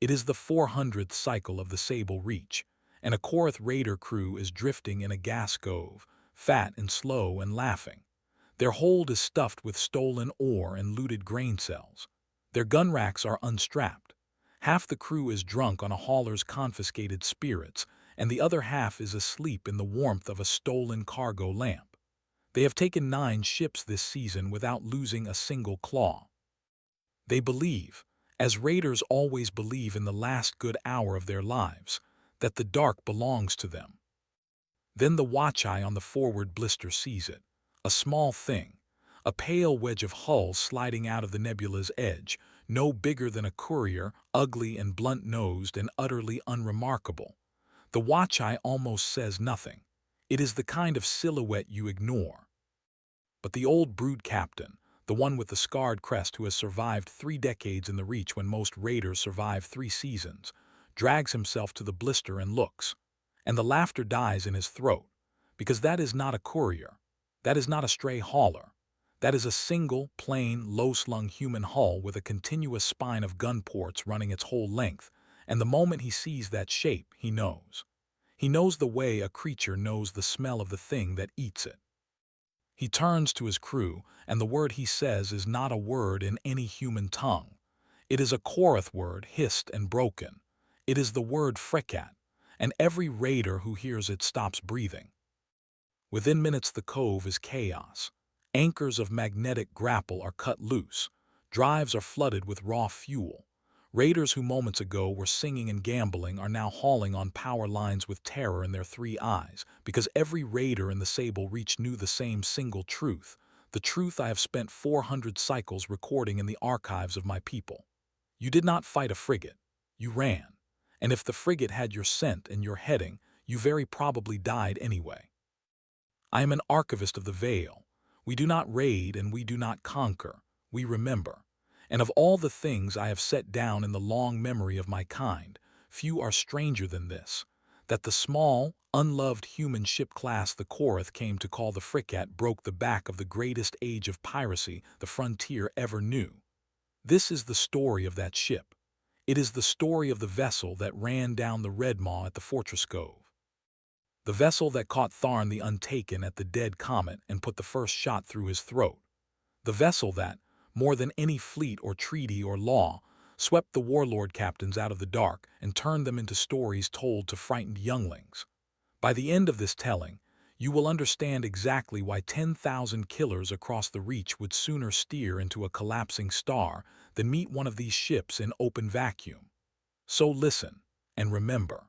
It is the 400th cycle of the Sable Reach, and a Korath raider crew is drifting in a gas cove, fat and slow and laughing. Their hold is stuffed with stolen ore and looted grain cells. Their gun racks are unstrapped. Half the crew is drunk on a hauler's confiscated spirits, and the other half is asleep in the warmth of a stolen cargo lamp. They have taken 9 ships this season without losing a single claw. They believe, as raiders always believe in the last good hour of their lives, that the dark belongs to them. Then the watch-eye on the forward blister sees it, a small thing, a pale wedge of hull sliding out of the nebula's edge, no bigger than a courier, ugly and blunt-nosed and utterly unremarkable. The watch-eye almost says nothing. It is the kind of silhouette you ignore. But the old brood captain, the one with the scarred crest who has survived 3 decades in the Reach when most raiders survive 3 seasons, drags himself to the blister and looks. And the laughter dies in his throat, because that is not a courier. That is not a stray hauler. That is a single, plain, low-slung human hull with a continuous spine of gun ports running its whole length, and the moment he sees that shape, he knows. He knows the way a creature knows the smell of the thing that eats it. He turns to his crew, and the word he says is not a word in any human tongue. It is a Korath word hissed and broken. It is the word Frigate, and every raider who hears it stops breathing. Within minutes the cove is chaos. Anchors of magnetic grapple are cut loose. Drives are flooded with raw fuel. Raiders who moments ago were singing and gambling are now hauling on power lines with terror in their 3 eyes, because every raider in the Sable Reach knew the same single truth, the truth I have spent 400 cycles recording in the archives of my people. You did not fight a frigate. You ran. And if the frigate had your scent and your heading, you very probably died anyway. I am an archivist of the Veil. We do not raid and we do not conquer. We remember. And of all the things I have set down in the long memory of my kind, few are stranger than this, that the small, unloved human ship class the Korath came to call the Frigate broke the back of the greatest age of piracy the frontier ever knew. This is the story of that ship. It is the story of the vessel that ran down the Red Maw at the Fortress Cove. The vessel that caught Tharn the Untaken at the Dead Comet and put the first shot through his throat. The vessel that, more than any fleet or treaty or law, swept the warlord captains out of the dark and turned them into stories told to frightened younglings. By the end of this telling, you will understand exactly why 10,000 killers across the Reach would sooner steer into a collapsing star than meet one of these ships in open vacuum. So listen and remember.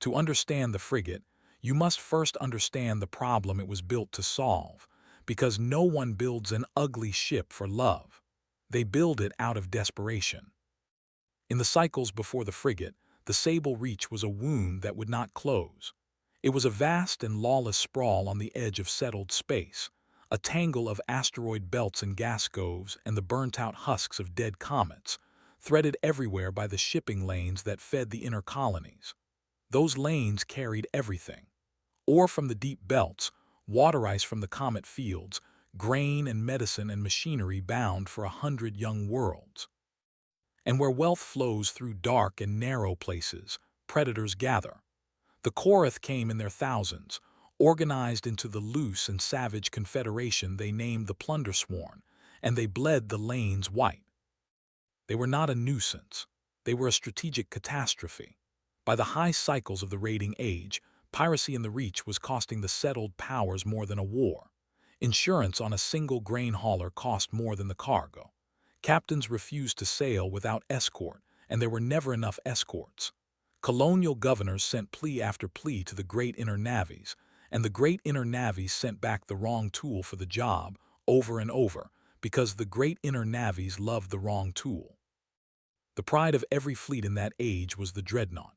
To understand the frigate, you must first understand the problem it was built to solve, because no one builds an ugly ship for love. They build it out of desperation. In the cycles before the frigate, the Sable Reach was a wound that would not close. It was a vast and lawless sprawl on the edge of settled space, a tangle of asteroid belts and gas coves and the burnt-out husks of dead comets, threaded everywhere by the shipping lanes that fed the inner colonies. Those lanes carried everything. Ore from the deep belts, water ice from the comet fields, grain and medicine and machinery bound for 100 young worlds. And where wealth flows through dark and narrow places, predators gather. The Korath came in their thousands, organized into the loose and savage confederation they named the Plundersworn, and they bled the lanes white. They were not a nuisance. They were a strategic catastrophe. By the high cycles of the raiding age, piracy in the Reach was costing the settled powers more than a war. Insurance on a single grain hauler cost more than the cargo. Captains refused to sail without escort, and there were never enough escorts. Colonial governors sent plea after plea to the great inner navies, and the great inner navies sent back the wrong tool for the job over and over, because the great inner navies loved the wrong tool. The pride of every fleet in that age was the dreadnought.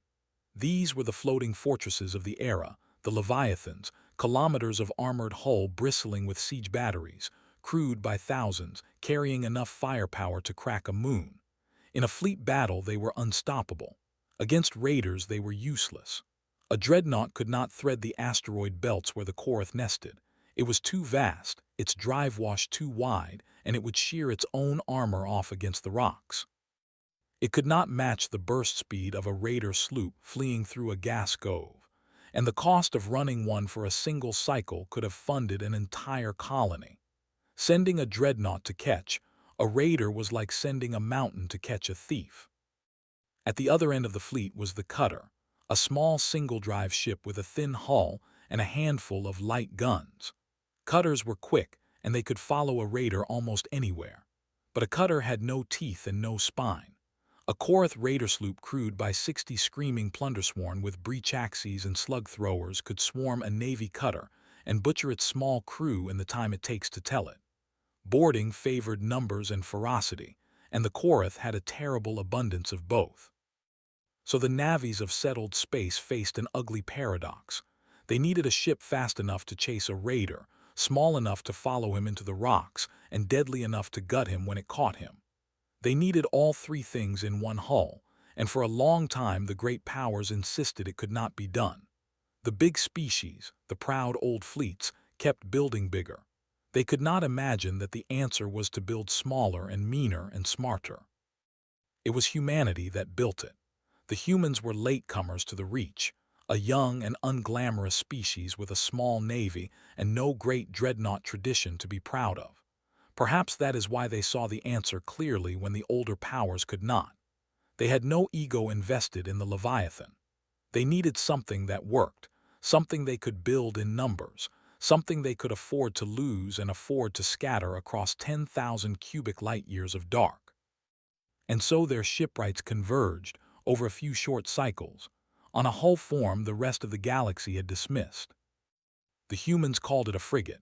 These were the floating fortresses of the era, the Leviathans, kilometers of armored hull bristling with siege batteries, crewed by thousands, carrying enough firepower to crack a moon. In a fleet battle they were unstoppable. Against raiders they were useless. A dreadnought could not thread the asteroid belts where the Korath nested. It was too vast, its drive wash too wide, and it would shear its own armor off against the rocks. It could not match the burst speed of a raider sloop fleeing through a gas gove, and the cost of running one for a single cycle could have funded an entire colony. Sending a dreadnought to catch a raider was like sending a mountain to catch a thief. At the other end of the fleet was the cutter, a small single-drive ship with a thin hull and a handful of light guns. Cutters were quick, and they could follow a raider almost anywhere. But a cutter had no teeth and no spine. A Korath raider sloop crewed by 60 screaming plundersworn with breach axes and slug throwers could swarm a Navy cutter and butcher its small crew in the time it takes to tell it. Boarding favored numbers and ferocity, and the Korath had a terrible abundance of both. So the navies of settled space faced an ugly paradox. They needed a ship fast enough to chase a raider, small enough to follow him into the rocks, and deadly enough to gut him when it caught him. They needed all three things in one hull, and for a long time the great powers insisted it could not be done. The big species, the proud old fleets, kept building bigger. They could not imagine that the answer was to build smaller and meaner and smarter. It was humanity that built it. The humans were latecomers to the Reach, a young and unglamorous species with a small navy and no great dreadnought tradition to be proud of. Perhaps that is why they saw the answer clearly when the older powers could not. They had no ego invested in the Leviathan. They needed something that worked, something they could build in numbers, something they could afford to lose and afford to scatter across 10,000 cubic light-years of dark. And so their shipwrights converged, over a few short cycles, on a hull form the rest of the galaxy had dismissed. The humans called it a frigate.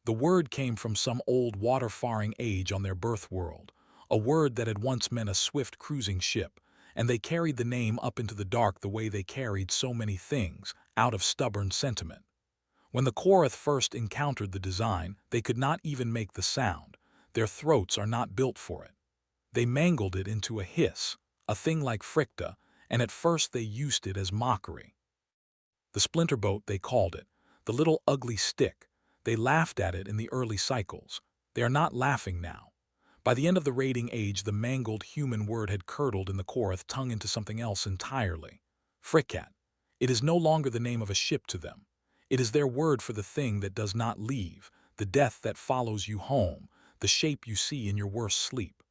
The word came from some old water-faring age on their birth world, a word that had once meant a swift cruising ship, and they carried the name up into the dark the way they carried so many things, out of stubborn sentiment. When the Korath first encountered the design, they could not even make the sound. Their throats are not built for it. They mangled it into a hiss, a thing like fricta, and at first they used it as mockery. The splinter boat, they called it, the little ugly stick. They laughed at it in the early cycles. They are not laughing now. By the end of the raiding age, the mangled human word had curdled in the Korath tongue into something else entirely. Fricate. It is no longer the name of a ship to them. It is their word for the thing that does not leave, the death that follows you home, the shape you see in your worst sleep.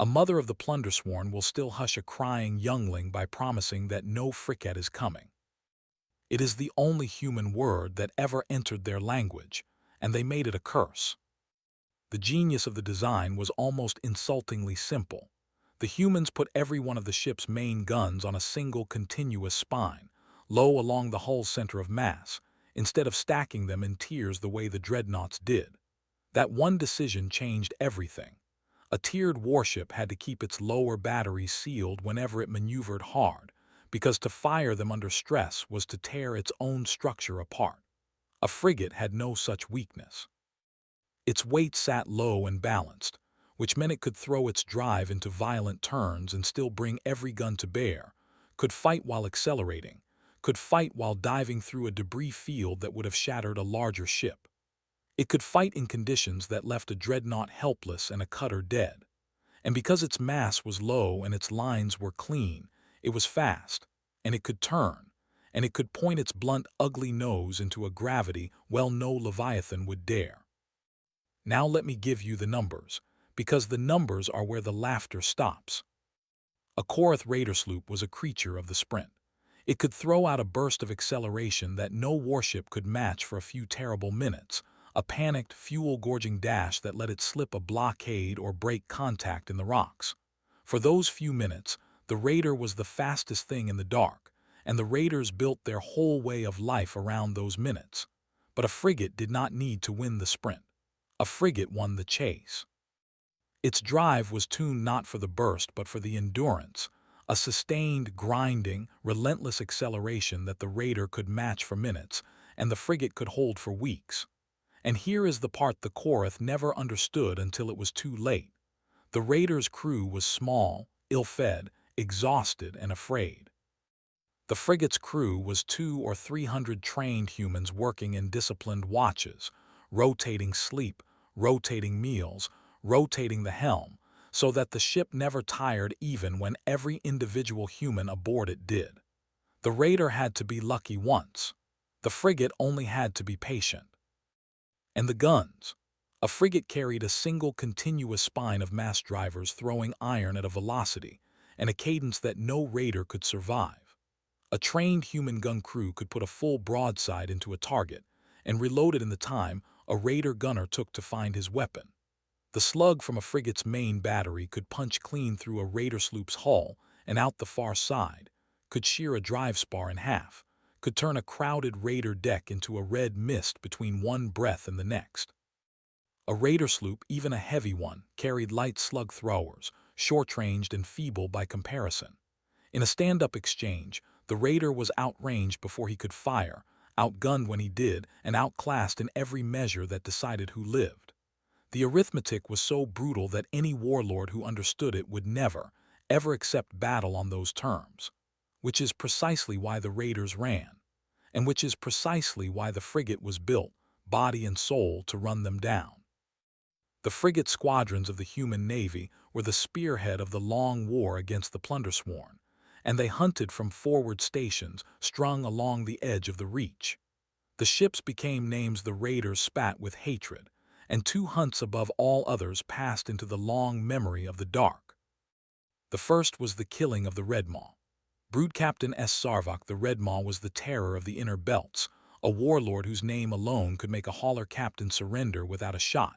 A mother of the plundersworn will still hush a crying youngling by promising that no fricate is coming. It is the only human word that ever entered their language, and they made it a curse. The genius of the design was almost insultingly simple. The humans put every one of the ship's main guns on a single continuous spine, low along the hull's center of mass, instead of stacking them in tiers the way the dreadnoughts did. That one decision changed everything. A tiered warship had to keep its lower batteries sealed whenever it maneuvered hard, because to fire them under stress was to tear its own structure apart. A frigate had no such weakness. Its weight sat low and balanced, which meant it could throw its drive into violent turns and still bring every gun to bear, could fight while accelerating, could fight while diving through a debris field that would have shattered a larger ship. It could fight in conditions that left a dreadnought helpless and a cutter dead. And because its mass was low and its lines were clean, it was fast, and it could turn, and it could point its blunt, ugly nose into a gravity well no Leviathan would dare. Now let me give you the numbers, because the numbers are where the laughter stops. A Korath raider sloop was a creature of the sprint. It could throw out a burst of acceleration that no warship could match for a few terrible minutes, a panicked, fuel-gorging dash that let it slip a blockade or break contact in the rocks. For those few minutes, the raider was the fastest thing in the dark, and the raiders built their whole way of life around those minutes. But a frigate did not need to win the sprint. A frigate won the chase. Its drive was tuned not for the burst but for the endurance, a sustained, grinding, relentless acceleration that the raider could match for minutes, and the frigate could hold for weeks. And here is the part the Korath never understood until it was too late. The raider's crew was small, ill-fed, exhausted, and afraid. The frigate's crew was 200 or 300 trained humans working in disciplined watches, rotating sleep, rotating meals, rotating the helm, so that the ship never tired even when every individual human aboard it did. The raider had to be lucky once. The frigate only had to be patient. And the guns. A frigate carried a single continuous spine of mass drivers throwing iron at a velocity and a cadence that no raider could survive. A trained human gun crew could put a full broadside into a target and reload it in the time a raider gunner took to find his weapon. The slug from a frigate's main battery could punch clean through a raider sloop's hull and out the far side, could shear a drive spar in half, could turn a crowded raider deck into a red mist between one breath and the next. A raider sloop, even a heavy one, carried light slug throwers, short-ranged and feeble by comparison. In a stand-up exchange, the raider was outranged before he could fire, outgunned when he did, and outclassed in every measure that decided who lived. The arithmetic was so brutal that any warlord who understood it would never, ever accept battle on those terms, which is precisely why the raiders ran, and which is precisely why the frigate was built, body and soul, to run them down. The frigate squadrons of the human navy were the spearhead of the long war against the plunder sworn, and they hunted from forward stations strung along the edge of the reach. The ships became names the raiders spat with hatred, and two hunts above all others passed into the long memory of the dark. The first was the killing of the Red Maw. Brood Captain S. Sarvak the Red Maw was the terror of the inner belts, a warlord whose name alone could make a hauler captain surrender without a shot.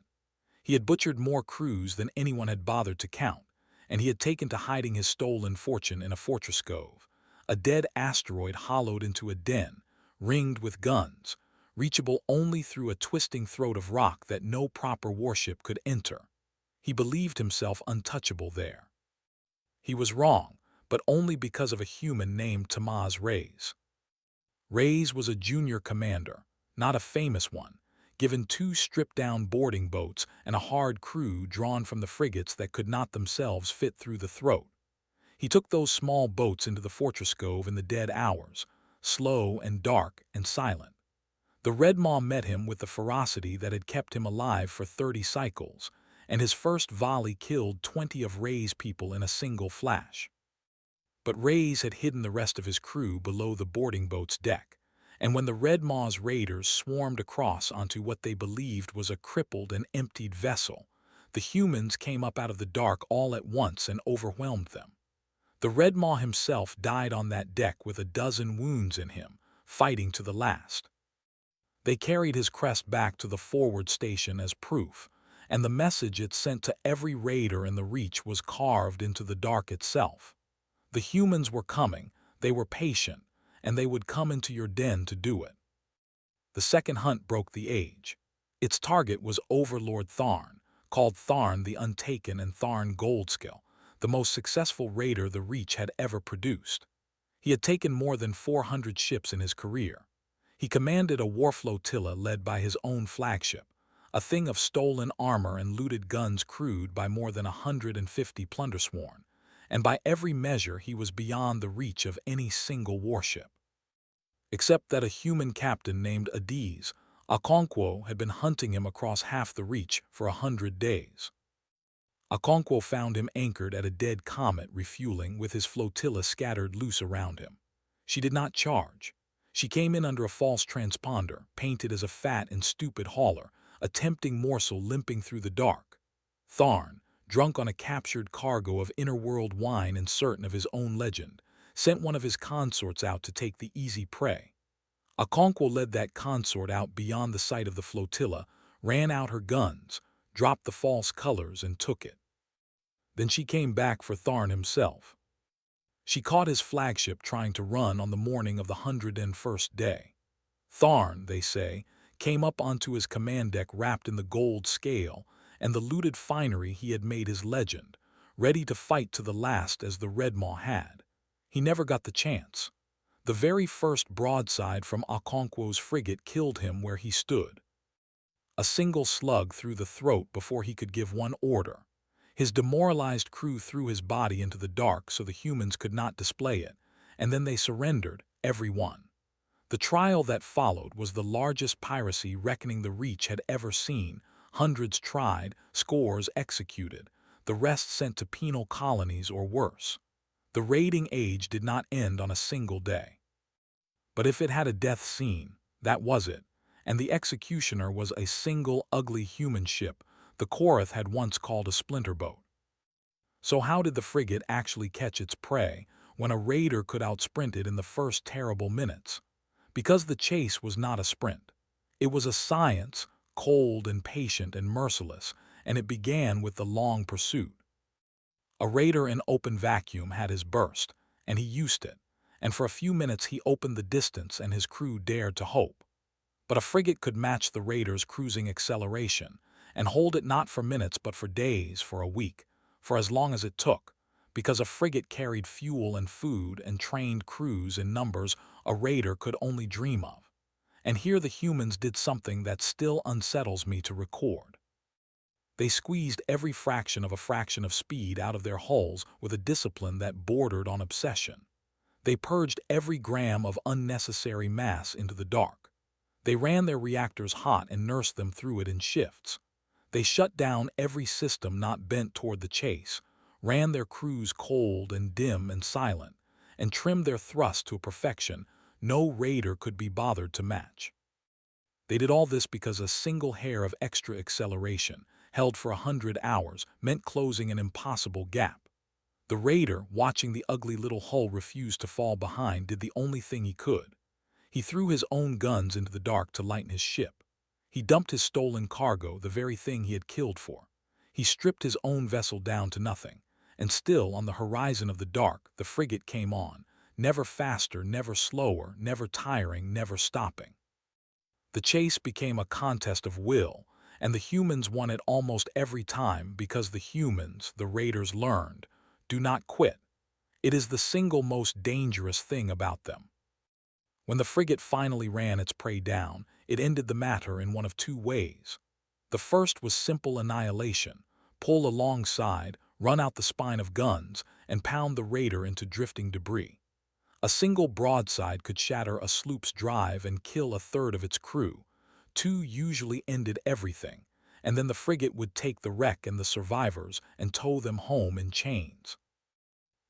He had butchered more crews than anyone had bothered to count, and he had taken to hiding his stolen fortune in a fortress cove, a dead asteroid hollowed into a den, ringed with guns, reachable only through a twisting throat of rock that no proper warship could enter. He believed himself untouchable there. He was wrong, but only because of a human named Tamaz Reyes. Reyes was a junior commander, not a famous one, given two stripped-down boarding boats and a hard crew drawn from the frigates that could not themselves fit through the throat. He took those small boats into the fortress cove in the dead hours, slow and dark and silent. The Red Maw met him with the ferocity that had kept him alive for 30 cycles, and his first volley killed 20 of Reyes' people in a single flash. But Reyes had hidden the rest of his crew below the boarding boat's deck, and when the Red Maw's raiders swarmed across onto what they believed was a crippled and emptied vessel, the humans came up out of the dark all at once and overwhelmed them. The Red Maw himself died on that deck with a dozen wounds in him, fighting to the last. They carried his crest back to the forward station as proof, and the message it sent to every raider in the Reach was carved into the dark itself. The humans were coming, they were patient, and they would come into your den to do it. The second hunt broke the age. Its target was Overlord Tharn, called Tharn the Untaken and Tharn Goldskill, the most successful raider the Reach had ever produced. He had taken more than 400 ships in his career. He commanded a war flotilla led by his own flagship, a thing of stolen armor and looted guns crewed by more than 150 plundersworn, and by every measure he was beyond the reach of any single warship. Except that a human captain named Adiz Okonkwo had been hunting him across half the Reach for 100 days. Okonkwo found him anchored at a dead comet refueling with his flotilla scattered loose around him. She did not charge. She came in under a false transponder, painted as a fat and stupid hauler, a tempting morsel limping through the dark. Tharn, drunk on a captured cargo of inner-world wine and certain of his own legend, sent one of his consorts out to take the easy prey. Okonkwo led that consort out beyond the sight of the flotilla, ran out her guns, dropped the false colors, and took it. Then she came back for Tharn himself. She caught his flagship trying to run on the morning of the 101st day. Tharn, they say, came up onto his command deck wrapped in the gold scale and the looted finery he had made his legend, ready to fight to the last as the Red Maw had. He never got the chance. The very first broadside from Okonkwo's frigate killed him where he stood. A single slug through the throat before he could give one order. His demoralized crew threw his body into the dark so the humans could not display it, and then they surrendered, every one. The trial that followed was the largest piracy reckoning the Reach had ever seen, hundreds tried, scores executed, the rest sent to penal colonies or worse. The raiding age did not end on a single day. But if it had a death scene, that was it, and the executioner was a single ugly human ship the Korath had once called a splinter boat. So how did the frigate actually catch its prey when a raider could outsprint it in the first terrible minutes? Because the chase was not a sprint. It was a science, cold and patient and merciless, and it began with the long pursuit. A raider in open vacuum had his burst, and he used it, and for a few minutes he opened the distance and his crew dared to hope. But a frigate could match the raider's cruising acceleration, and hold it not for minutes but for days, for a week, for as long as it took, because a frigate carried fuel and food and trained crews in numbers a raider could only dream of. And here the humans did something that still unsettles me to record. They squeezed every fraction of speed out of their hulls with a discipline that bordered on obsession. They purged every gram of unnecessary mass into the dark. They ran their reactors hot and nursed them through it in shifts. They shut down every system not bent toward the chase, ran their crews cold and dim and silent, and trimmed their thrust to a perfection no raider could be bothered to match. They did all this because a single hair of extra acceleration, held for 100 hours, meant closing an impossible gap. The raider, watching the ugly little hull refuse to fall behind, did the only thing he could. He threw his own guns into the dark to lighten his ship. He dumped his stolen cargo, the very thing he had killed for. He stripped his own vessel down to nothing. And still, on the horizon of the dark, the frigate came on, never faster, never slower, never tiring, never stopping. The chase became a contest of will, and the humans won it almost every time because the humans, the raiders, learned, do not quit. It is the single most dangerous thing about them. When the frigate finally ran its prey down, it ended the matter in one of two ways. The first was simple annihilation: pull alongside, run out the spine of guns, and pound the raider into drifting debris. A single broadside could shatter a sloop's drive and kill a third of its crew. Two usually ended everything, and then the frigate would take the wreck and the survivors and tow them home in chains.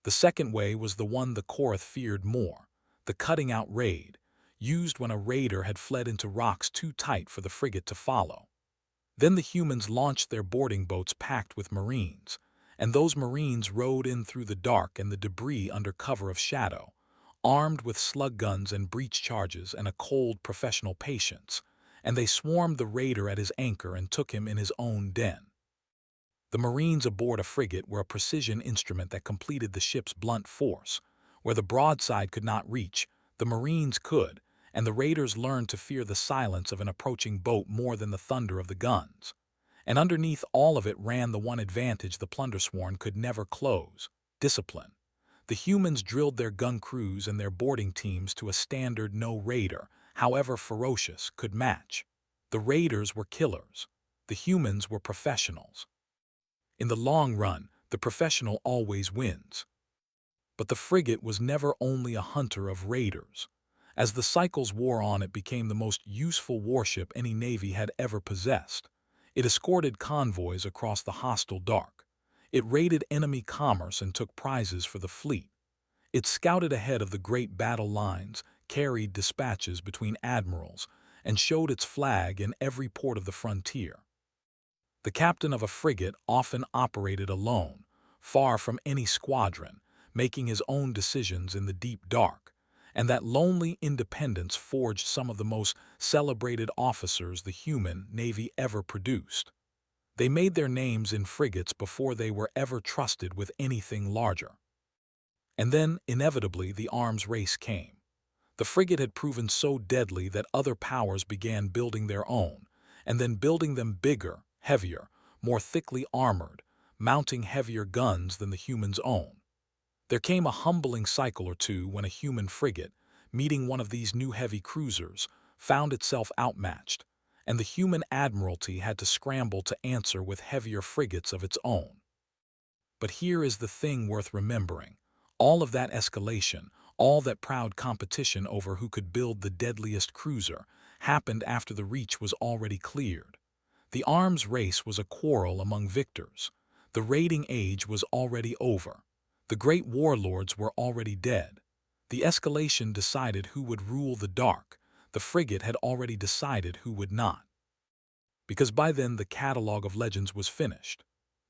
The second way was the one the Korath feared more: the cutting-out raid, used when a raider had fled into rocks too tight for the frigate to follow. Then the humans launched their boarding boats packed with Marines, and those Marines rode in through the dark and the debris under cover of shadow, armed with slug guns and breach charges and a cold professional patience, and they swarmed the raider at his anchor and took him in his own den. The Marines aboard a frigate were a precision instrument that completed the ship's blunt force. Where the broadside could not reach, the Marines could, and the raiders learned to fear the silence of an approaching boat more than the thunder of the guns. And underneath all of it ran the one advantage the plundersworn could never close: discipline. The humans drilled their gun crews and their boarding teams to a standard no raider, however ferocious, could match. The raiders were killers. The humans were professionals. In the long run, the professional always wins. But the frigate was never only a hunter of raiders. As the cycles wore on, it became the most useful warship any navy had ever possessed. It escorted convoys across the hostile dark. It raided enemy commerce and took prizes for the fleet. It scouted ahead of the great battle lines, carried dispatches between admirals, and showed its flag in every port of the frontier. The captain of a frigate often operated alone, far from any squadron, making his own decisions in the deep dark, and that lonely independence forged some of the most celebrated officers the human navy ever produced. They made their names in frigates before they were ever trusted with anything larger. And then, inevitably, the arms race came. The frigate had proven so deadly that other powers began building their own, and then building them bigger, heavier, more thickly armored, mounting heavier guns than the humans' own. There came a humbling cycle or two when a human frigate, meeting one of these new heavy cruisers, found itself outmatched, and the human admiralty had to scramble to answer with heavier frigates of its own. But here is the thing worth remembering: all of that escalation, all that proud competition over who could build the deadliest cruiser, happened after the reach was already cleared. The arms race was a quarrel among victors. The raiding age was already over. The great warlords were already dead. The escalation decided who would rule the dark. The frigate had already decided who would not. Because by then the catalogue of legends was finished.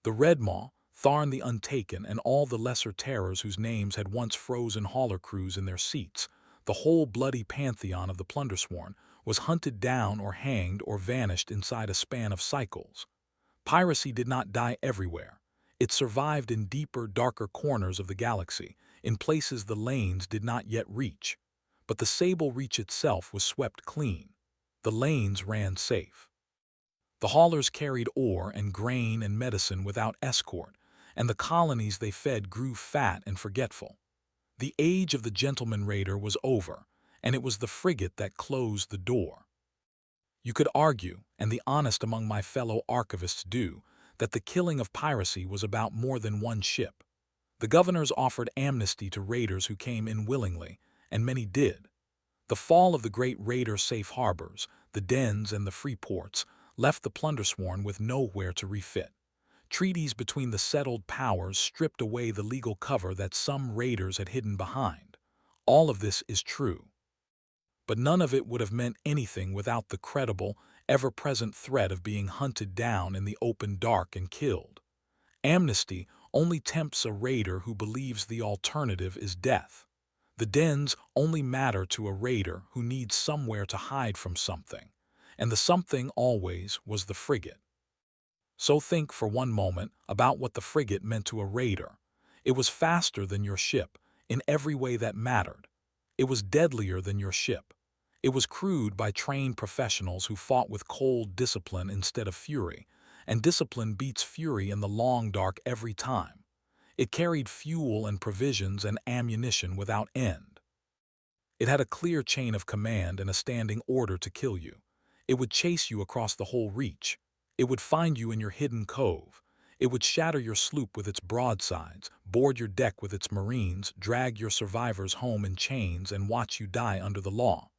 The Red Maw, Tharn the Untaken, and all the lesser terrors whose names had once frozen hauler crews in their seats, the whole bloody pantheon of the Plundersworn, was hunted down or hanged or vanished inside a span of cycles. Piracy did not die everywhere. It survived in deeper, darker corners of the galaxy, in places the lanes did not yet reach. But the Sable Reach itself was swept clean. The lanes ran safe. The haulers carried ore and grain and medicine without escort, and the colonies they fed grew fat and forgetful. The age of the gentleman raider was over, and it was the frigate that closed the door. You could argue, and the honest among my fellow archivists do, that the killing of piracy was about more than one ship. The governors offered amnesty to raiders who came in willingly, and many did. The fall of the great raider safe harbors, the dens and the free ports, left the Plundersworn with nowhere to refit. Treaties between the settled powers stripped away the legal cover that some raiders had hidden behind. All of this is true. But none of it would have meant anything without the credible, ever-present threat of being hunted down in the open dark and killed. Amnesty only tempts a raider who believes the alternative is death. The dens only matter to a raider who needs somewhere to hide from something, and the something always was the frigate. So think for one moment about what the frigate meant to a raider. It was faster than your ship, in every way that mattered. It was deadlier than your ship. It was crewed by trained professionals who fought with cold discipline instead of fury, and discipline beats fury in the long dark every time. It carried fuel and provisions and ammunition without end. It had a clear chain of command and a standing order to kill you. It would chase you across the whole reach. It would find you in your hidden cove. It would shatter your sloop with its broadsides, board your deck with its marines, drag your survivors home in chains, and watch you die under the law.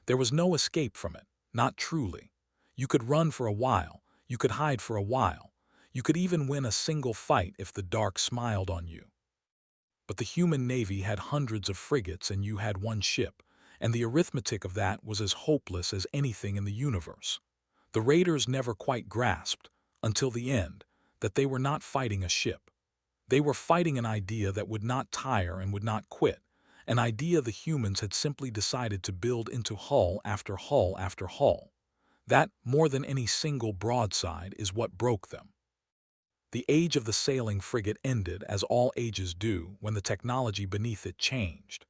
There was no escape from it, not truly. You could run for a while, you could hide for a while, you could even win a single fight if the dark smiled on you. But the human navy had hundreds of frigates and you had one ship, and the arithmetic of that was as hopeless as anything in the universe. The raiders never quite grasped, until the end, that they were not fighting a ship. They were fighting an idea that would not tire and would not quit, an idea the humans had simply decided to build into hull after hull after hull. That, more than any single broadside, is what broke them. The age of the sailing frigate ended, as all ages do, when the technology beneath it changed.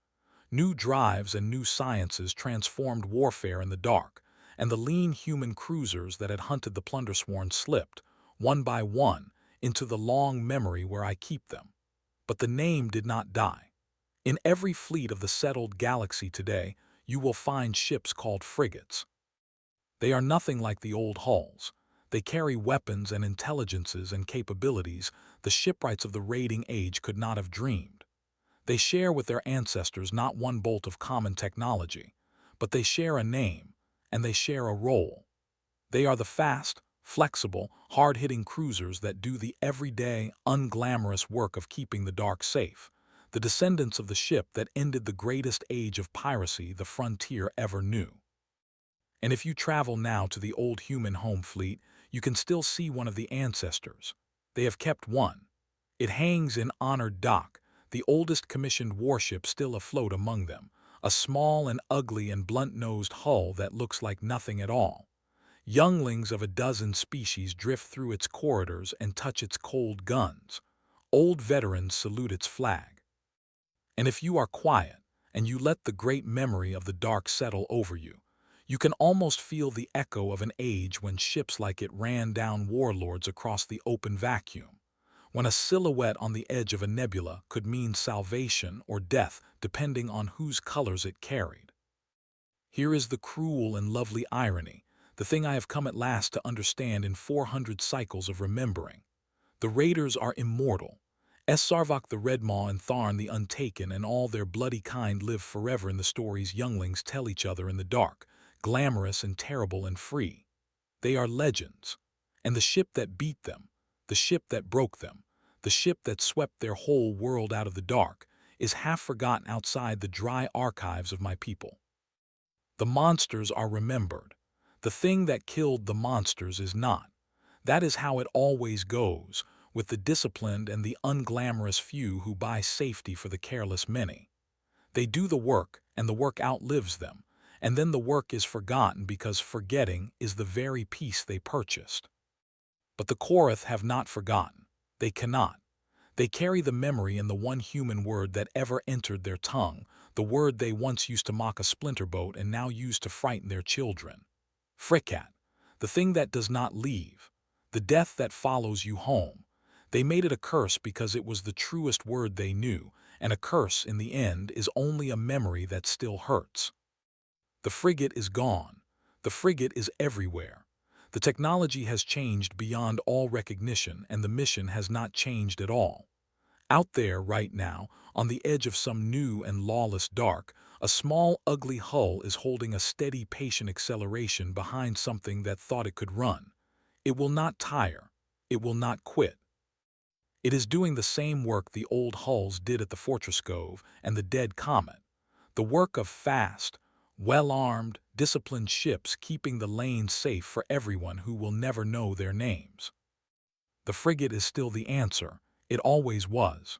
New drives and new sciences transformed warfare in the dark, and the lean human cruisers that had hunted the Plundersworn slipped, one by one, into the long memory where I keep them. But the name did not die. In every fleet of the settled galaxy today, you will find ships called frigates. They are nothing like the old hulls. They carry weapons and intelligences and capabilities the shipwrights of the raiding age could not have dreamed. They share with their ancestors not one bolt of common technology, but they share a name, and they share a role. They are the fast, flexible, hard-hitting cruisers that do the everyday, unglamorous work of keeping the dark safe, the descendants of the ship that ended the greatest age of piracy the frontier ever knew. And if you travel now to the old human home fleet, you can still see one of the ancestors. They have kept one. It hangs in honored dock, the oldest commissioned warship still afloat among them, a small and ugly and blunt-nosed hull that looks like nothing at all. Younglings of a dozen species drift through its corridors and touch its cold guns. Old veterans salute its flag. And if you are quiet, and you let the great memory of the dark settle over you, you can almost feel the echo of an age when ships like it ran down warlords across the open vacuum, when a silhouette on the edge of a nebula could mean salvation or death depending on whose colors it carried. Here is the cruel and lovely irony, the thing I have come at last to understand in 400 cycles of remembering. The raiders are immortal. Sarvok the Red Maw and Tharn the Untaken and all their bloody kind live forever in the stories younglings tell each other in the dark, glamorous and terrible and free. They are legends. And the ship that beat them, the ship that broke them, the ship that swept their whole world out of the dark, is half forgotten outside the dry archives of my people. The monsters are remembered. The thing that killed the monsters is not. That is how it always goes, with the disciplined and the unglamorous few who buy safety for the careless many. They do the work, and the work outlives them, and then the work is forgotten because forgetting is the very peace they purchased. But the Korath have not forgotten. They cannot. They carry the memory in the one human word that ever entered their tongue, the word they once used to mock a splinter boat and now use to frighten their children. Frigate, the thing that does not leave, the death that follows you home. They made it a curse because it was the truest word they knew, and a curse in the end is only a memory that still hurts. The frigate is gone. The frigate is everywhere. The technology has changed beyond all recognition, and the mission has not changed at all. Out there, right now, on the edge of some new and lawless dark, a small, ugly hull is holding a steady, patient acceleration behind something that thought it could run. It will not tire. It will not quit. It is doing the same work the old hulls did at the Fortress Cove and the Dead Comet. The work of fast, well-armed, disciplined ships keeping the lanes safe for everyone who will never know their names. The frigate is still the answer. It always was.